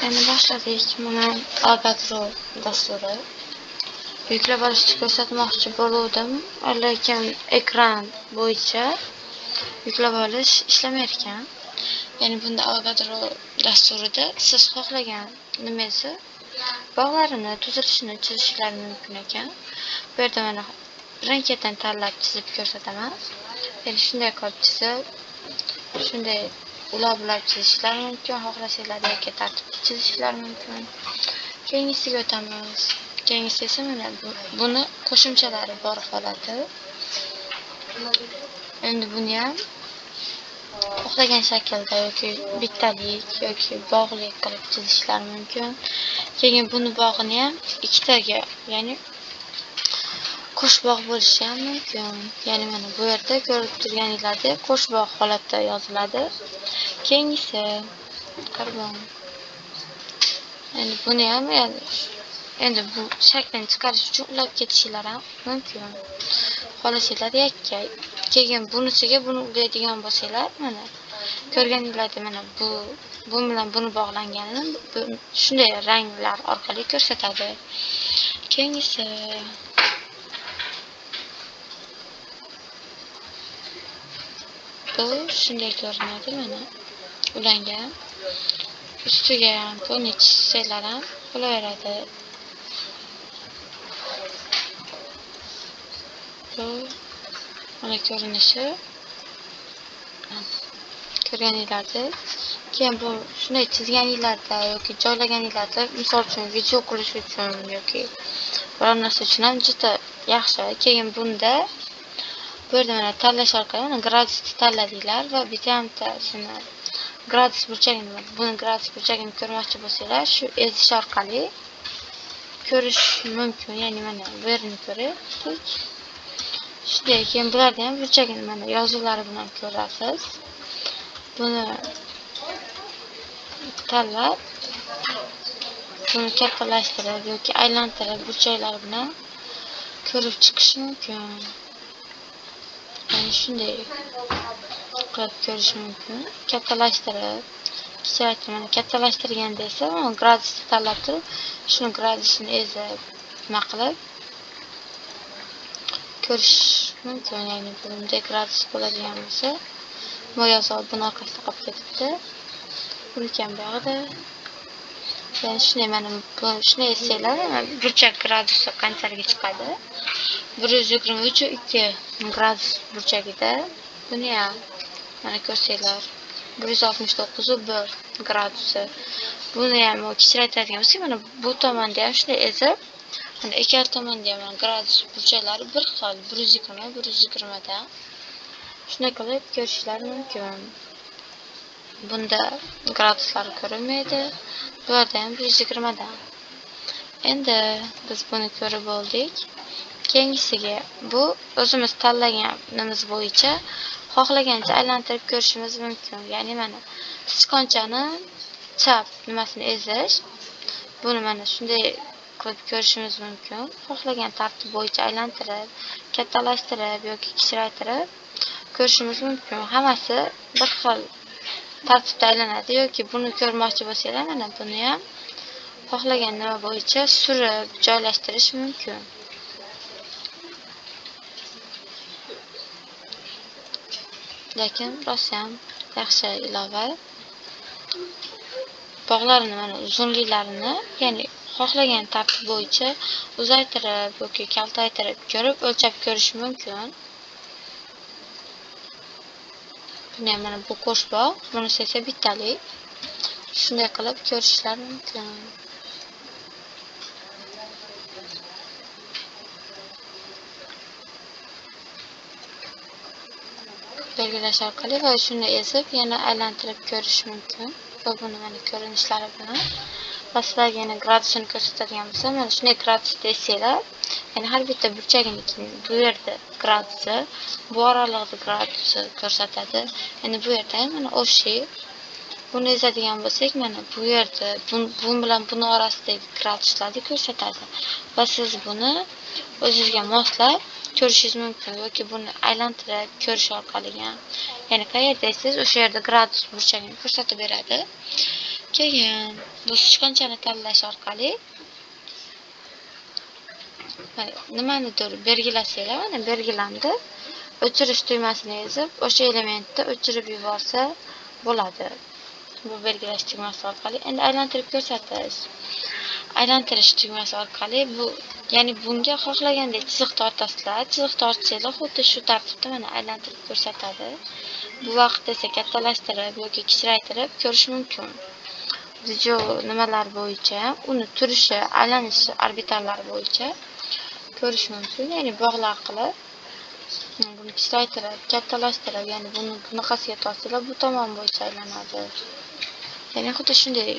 Endi boshladik. Mana Avogadro dasturi. Yuklab olishni ko'rsatmoqchi bo'lgandim, lekin ekran bo'yicha yuklab olish ishlamay ekan. Ya'ni bunda Avogadro dasturida siz xohlagan nimangizni bog'larini tuzilishini chizishingiz mumkin ekan. Bu yerda mana blanketdan tanlab chizib ko'rsataman. Ya'ni shunday qilib chizib, shunday ulab chizishlar mumkin, xohlasanglar yoki tartibda chizishlar mumkin. Keyingisiga o'tamiz. Keyingisi esa mana buni qo'shimchalari bor holati. Endi buni ham xohlagan shaklda yoki bittalik yoki bog'lik qilib chizishlar mumkin. Keyin buni bog'ini ham ikkitaga, ya'ni qo'sh bog' bo'lishi ham mumkin. Ya'ni mana bu yerda ko'rib turganingizdek qo'sh bog' holatda yoziladi. Keyingisi karbon. Buni ham endi bu shaklni chiqarish uchun ulab ketishinglar ham mumkin. Xohlasanglar yakka. Keyin bunisiga buni ulaydigan bo'lsanglar, mana ko'rganingizdek mana bu bilan buni bog'langanini shunday ranglar orqali ko'rsatadi. Keyingisi bu shunday ko'rinadi, mana ulangan. Ustiga ham buni chizsanglar ham bo'laveradi. Bu mana ko'rinishi ko'rganingizdek. Keyin bu shunday chizganingizda yoki joylaganingizda, misol uchun video qilish uchun yoki biror narsa uchun ham juda yaxshi. Keyin bunda bu yerda mana tanlash orqali mana gradusni tanladinglar va bittamasini gradus burchagini, buni gradus burchagini ko'rmoqchi bo'lsanglar, shu ezish orqali ko'rish mumkin. Ya'ni mana bu yerni ko'ring. Shunday, keyin bularni ham burchagini mana yozuvlari bilan ko'rasiz. Buni tanlab, buni kattalashtirib yoki aylantirib burchaklar bilan ko'rib chiqish mumkin. Ya'ni shunday qilib ko'rish mumkin. Kattalashtirib, kichraytirib, kattalashtirganda esa gradusni tanlab turib, shuni gradusini ezib, nima qilib ko'rish mumkin. Ya'ni bunday gradus bo'ladigan bo'lsa, bu yozuv buni orqasida qolib ketibdi. Buni ham bog'da. Ya'ni shunday mana shunday ezsanglar, burchak gradusi qanchalik chiqadi? 123.2 gradus burchagida. Buni ham mana ko'rsanglar 169.1 gradusi. Buni ham kichraytiradigan bo'lsak, mana bu tomonda ham shunday ezib, mana ikkala tomonda ham gradus burchaklari bir xil, 120 da. Shunday qilib ko'rishlar mumkin. Bunda graduslar ko'rinmaydi. Bu yerda ham 120 da. Endi biz buni ko'rib oldik. Keyingisiga bu o'zimiz tanlaganimiz bo'yicha xohlagancha aylantirib ko'rishimiz mumkin. Ya'ni mana sichqonchani chap nimasini ezish. Buni mana shunday qilib ko'rishimiz mumkin. Xohlagan tartib bo'yicha aylantirib, kattalashtirib yoki kichraytirib ko'rishimiz mumkin. Hammasi bir xil tartibda aylanadi. Yoki buni ko'rmoqchi bo'lsanglar, mana buni ham xohlagan nima bo'yicha surib joylashtirish mumkin. Lekin rosa ham yaxshi ilova. Bog'larini mana uzunliklarini, ya'ni xohlagan tartib bo'yicha uzaytirib yoki kaltaytirib ko'rib o'lchab ko'rish mumkin. Buni mana bu qo'sh bog', bunisi esa bittalik. Shunday qilib ko'rishlar mumkin. Belgilash orqali va shuni ezib yana aylantirib ko'rish mumkin. Va buni mana ko'rinishlari bilan va sizlarga yana gradusini ko'rsatadigan bo'lsa, mana shunday gradus desanglar, ya'ni har bitta burchagini bu yerda gradusi, bu oralig'ida gradusi ko'rsatadi. Endi bu yerda ham mana o'shi buni ezadigan bo'lsak, mana bu yerda bu bilan buni orasidagi graduslarni ko'rsatadi. Va siz buni o'zingizga moslab ko'rishingiz mumkin yoki buni aylantirib ko'rish orqali ham, ya'ni qayerda siz o'sha yerda gradus burchagini ko'rsatib beradi. Keyin bu sichqonchani tanlash orqali nimanidir belgilasanglar, mana belgilandi. O'chirish tugmasini ezib, o'sha elementni o'chirib yuborsa bo'ladi. Bu belgilash tugmasi orqali endi aylantirib ko'rsatish. Aylantirish tugmasi orqali bu, ya'ni bunga xohlagandek chiziq tortasizlar. Chiziq tortsanglar xuddi shu tartibda mana aylantirib ko'rsatadi. Bu vaqtda esa kattalashtirib yoki kichraytirib ko'rish mumkin. Video nimalar bo'yicha, uni turishi, aylanishi, orbitallari bo'yicha ko'rish mumkin. Ya'ni bog'lar qilib, buni kichraytirib, kattalashtirib, ya'ni buni bunaqasiga tortsanglar bu tomon bo'yicha aylanadi. Ya'ni xuddi shunday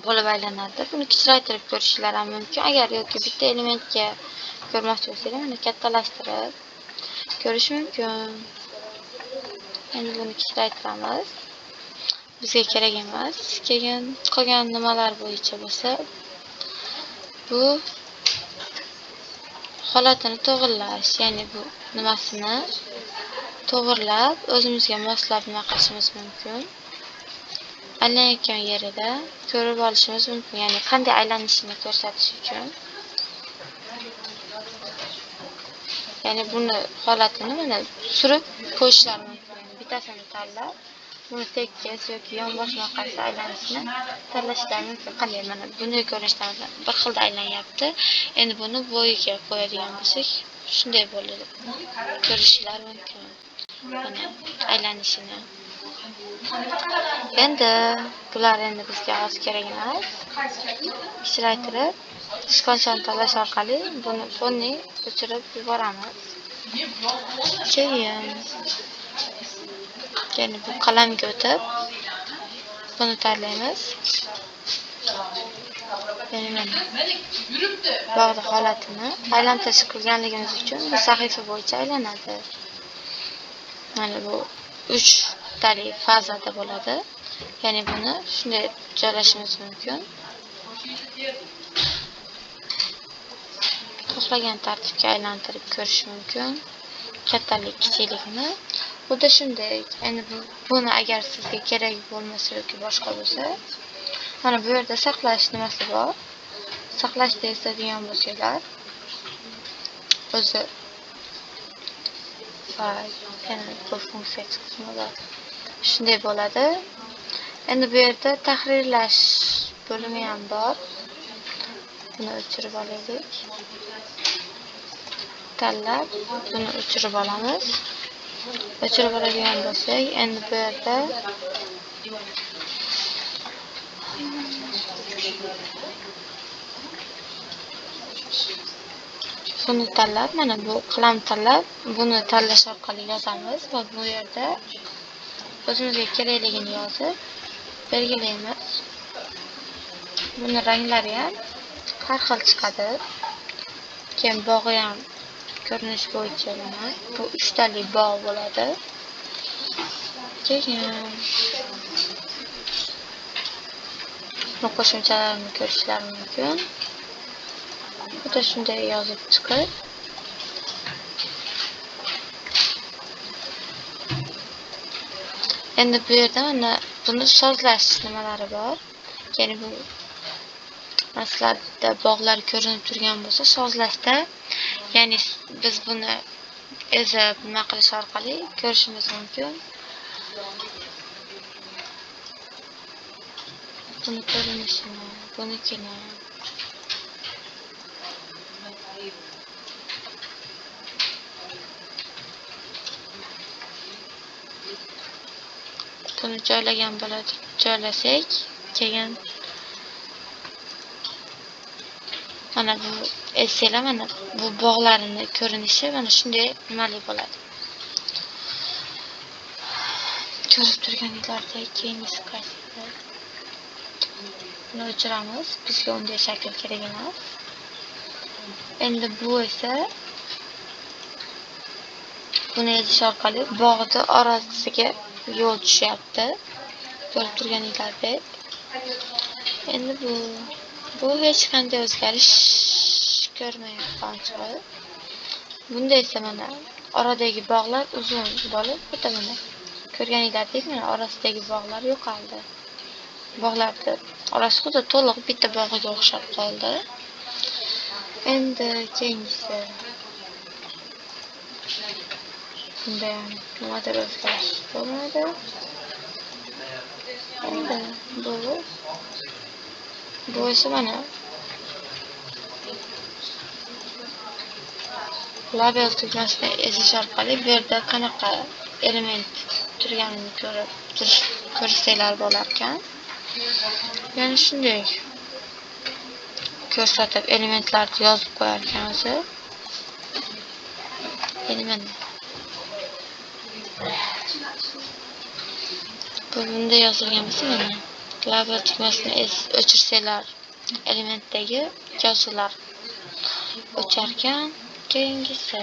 bo'lib aylanadi. Buni kichraytirib ko'rishingiz ham mumkin. Agar yoki bitta elementga ko'rmoqchi bo'lsangiz, mana kattalashtirib ko'rish mumkin. Endi buni kichraytiramiz. Bizga kerak emas. Keyin qolgan nimalar bo'yicha bo'lsa, bu holatini to'g'irlash, ya'ni bu nimasini to'g'irlab, o'zimizga moslab nima qilishimiz mumkin. Aylanayotgan yerida ko'rib olishimiz mumkin, ya'ni qanday aylanishini ko'rsatish uchun. Ya'ni buni holatini mana surib qo'yishlar mumkin. Yani bittasini tanlab, buni tekis yoki yonbosh qaysi aylanishini tanlashlar mumkin. Qanday mana bunday ko'rinishda bir xilda aylanyapti. Endi buni bo'yiga qo'yadigan bo'lsak, shunday bo'ladi. Ko'rishlar mumkin. Mana aylanishini. Endi bular endi bizga hozir kerak emas. Kichraytirib, sichqonchani tanlash orqali buni fonni o'chirib yuboramiz. Keyin yana bu qalamga o'tib, buni tanlaymiz. Yana mana bog'da holatini aylantirish qilganligimiz uchun bu sahifa bo'yicha aylanadi. Mana bu 3 tali fazada bo'ladi. Ya'ni buni shunday joylashimiz mumkin. Xohlagan tartibga aylantirib ko'rish mumkin. Kattalik, kichikligini. Xuddi shunday. Endi buni agar sizga kerak bo'lmasa yoki boshqa bo'lsa, mana bu yerda saqlash nimasi bor. Saqlashda istadigan bo'lsanglar, o'zi yana bu funksiya chiqishmoqda. Shunday bo'ladi. Endi bu yerda tahrirlash bo'limi ham bor. Buni o'chirib olaylik. Tanlab, buni o'chirib olamiz. O'chirib oladigan bo'lsak, endi bu yerda buni tanlab, mana bu qalam tanlab, buni tanlash orqali yozamiz va bu yerda o'zimizga kerakligini yozib belgilaymiz. Buni ranglari ham har xil chiqadi. Keyin bog'i ham ko'rinish bo'yicha mana bu 3 tali bog' bo'ladi. Keyin bu qo'shimchalarni ko'rishlar mumkin. Xuddi shunday yozib chiqib, endi bu yerda mana buni sozlash nimalari bor. Ya'ni bu maslarda bog'lar ko'rinib turgan bo'lsa, sozlashda, ya'ni biz buni ezib nima qilish orqali ko'rishimiz mumkin. Buni ko'rinishini, bunikini. Buni joylagan bo'ladi, joylasak, keyin mana bu esinglar, mana bu bog'larini ko'rinishi mana shunday nimali bo'ladi. Ko'rib turganinglardek keyingisi qaysidir. Buni o'chiramiz, bizga unday shakl kerak emas. Endi bu esa buni ezish orqali bog'ni orasiga yo'l tushyapti. Ko'rib turganinglardek. Endi bu hech qanday o'zgarish ko'rmayapti ochig'i. Bunda esa mana oradagi bog'lar uzun bo'lib, bitta mana ko'rganinglardek mana orasidagi bog'lar yo'qoldi. bog'larni orasi xuddi to'liq bitta bog'iga o'xshab qoldi. Endi keyingisi bunda nimadir o'zgarish bo'lmadi. Endi bu esa mana label tugmasini ezish orqali bu yerda qanaqa element turganini ko'rsanglar bo'lar ekan. Ya'ni shunday ko'rsatib elementlarni yozib qo'yar ekan o'zi. Element bunda yozilgan bo'lsa mana label tugmasini o'chirsanglar elementdagi yozuvlar o'char ekan. Keyingisi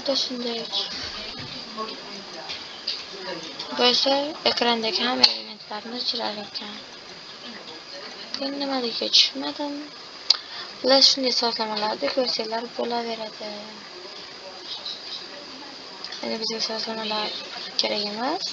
bu shunday bu esa ekrandagi hamma elementlarni o'chirar ekan. Men nimaligiga tushunmadim. Bular shunday sozlamalarda ko'rsanglar bo'laveradi. Endi bizga sozlamalar kerak emas.